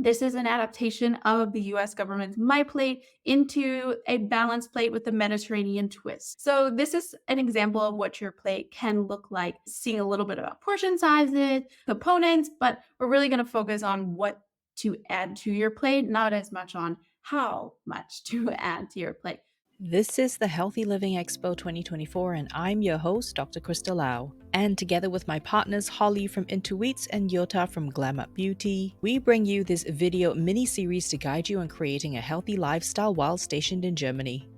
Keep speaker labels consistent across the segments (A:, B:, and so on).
A: This is an adaptation of the US government's My Plate into a balanced plate with a Mediterranean twist. So, this is an example of what your plate can look like, seeing a little bit about portion sizes, components, but we're really going to focus on what to add to your plate, not as much on how much to add to your plate.
B: This is the Healthy Living Expo 2024, and I'm your host, Dr. Kristal. And together with my partners Holly from IntuEats and Giota from Glam Beauty, we bring you this video mini-series to guide you in creating a healthy lifestyle while stationed in Germany.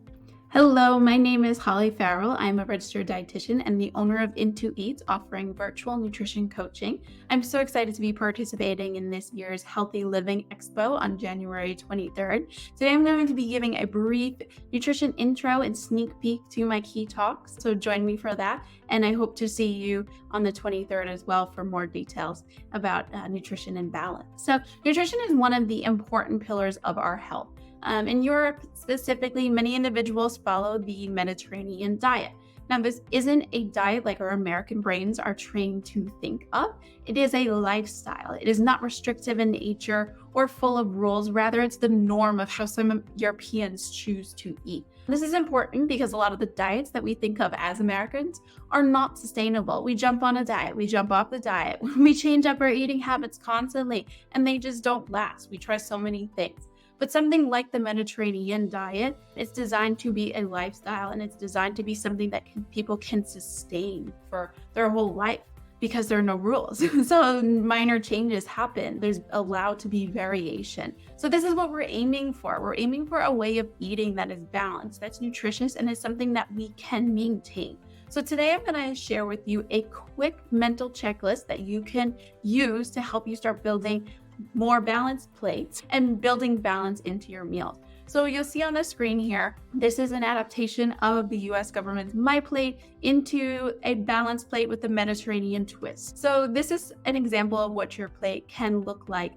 A: Hello, my name is Holly Farrell. I'm a registered dietitian and the owner of IntuEats, offering virtual nutrition coaching. I'm so excited to be participating in this year's Healthy Living Expo on January 23rd. Today, I'm going to be giving a brief nutrition intro and sneak peek to my key talks. So join me for that. And I hope to see you on the 23rd as well for more details about nutrition and balance. So nutrition is one of the important pillars of our health. In Europe specifically, many individuals follow the Mediterranean diet. Now, this isn't a diet like our American brains are trained to think of. It is a lifestyle. It is not restrictive in nature or full of rules. Rather, it's the norm of how some Europeans choose to eat. This is important because a lot of the diets that we think of as Americans are not sustainable. We jump on a diet, we jump off the diet, we change up our eating habits constantly, and they just don't last. We try so many things. But something like the Mediterranean diet is designed to be a lifestyle, and it's designed to be something that people can sustain for their whole life because there are no rules. So minor changes happen. There's allowed to be variation. So this is what we're aiming for. We're aiming for a way of eating that is balanced, that's nutritious, and is something that we can maintain. So today I'm going to share with you a quick mental checklist that you can use to help you start building more balanced plates and building balance into your meals. So you'll see on the screen here, this is an adaptation of the US government's My Plate into a balanced plate with a Mediterranean twist. So this is an example of what your plate can look like,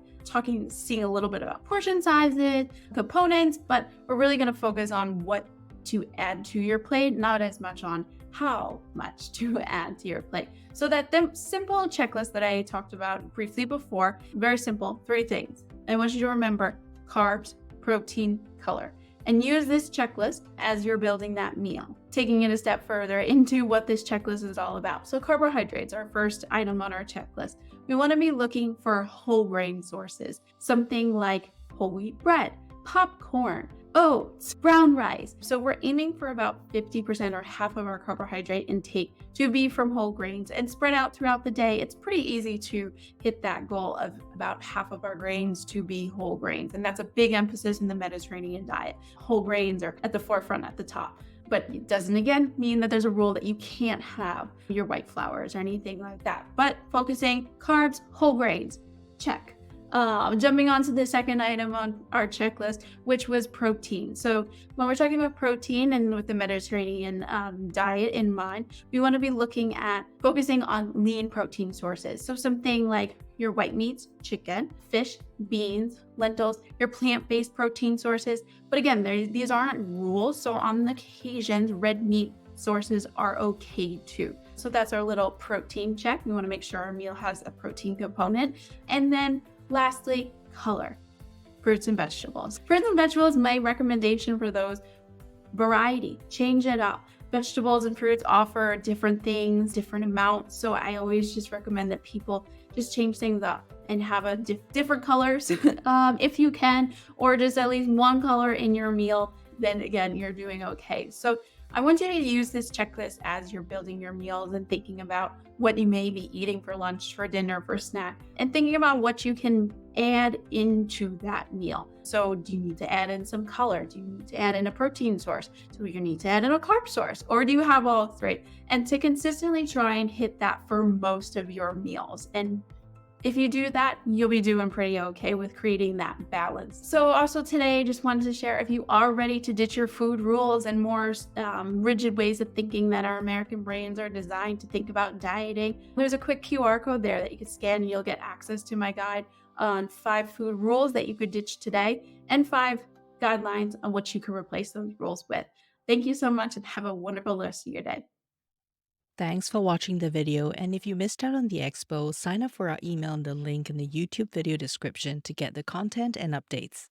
A: seeing a little bit about portion sizes, components, but we're really going to focus on what to add to your plate, not as much on how much to add to your plate. So that the simple checklist that I talked about briefly before, very simple, 3 things. I want you to remember carbs, protein, color, and use this checklist as you're building that meal. Taking it a step further into what this checklist is all about. So carbohydrates, our first item on our checklist. We want to be looking for whole grain sources, something like whole wheat bread, popcorn, oats, brown rice. So we're aiming for about 50% or half of our carbohydrate intake to be from whole grains and spread out throughout the day. It's pretty easy to hit that goal of about half of our grains to be whole grains. And that's a big emphasis in the Mediterranean diet. Whole grains are at the forefront at the top. But it doesn't, again, mean that there's a rule that you can't have your white flours or anything like that. But focusing carbs, whole grains, check. Jumping on to the second item on our checklist, which was protein. So when we're talking about protein and with the Mediterranean diet in mind, we want to be looking at focusing on lean protein sources. So something like your white meats, chicken, fish, beans, lentils, your plant-based protein sources. But again, these aren't rules. So on occasions, red meat sources are okay too. So that's our little protein check. We want to make sure our meal has a protein component. And then lastly, color, fruits and vegetables. Fruits and vegetables, my recommendation for those, variety, change it up. Vegetables and fruits offer different things, different amounts. So I always just recommend that people just change things up and have a different colors if you can, or just at least one color in your meal. Then again, you're doing okay. So I want you to use this checklist as you're building your meals and thinking about what you may be eating for lunch, for dinner, for snack, and thinking about what you can add into that meal. So do you need to add in some color? Do you need to add in a protein source? Do you need to add in a carb source? Or do you have all 3? And to consistently try and hit that for most of your meals. And if you do that, you'll be doing pretty okay with creating that balance. So also today, just wanted to share, if you are ready to ditch your food rules and more rigid ways of thinking that our American brains are designed to think about dieting, there's a quick QR code there that you can scan and you'll get access to my guide on 5 food rules that you could ditch today and 5 guidelines on what you can replace those rules with. Thank you so much and have a wonderful rest of your day.
B: Thanks for watching the video, and if you missed out on the expo, sign up for our email in the link in the YouTube video description to get the content and updates.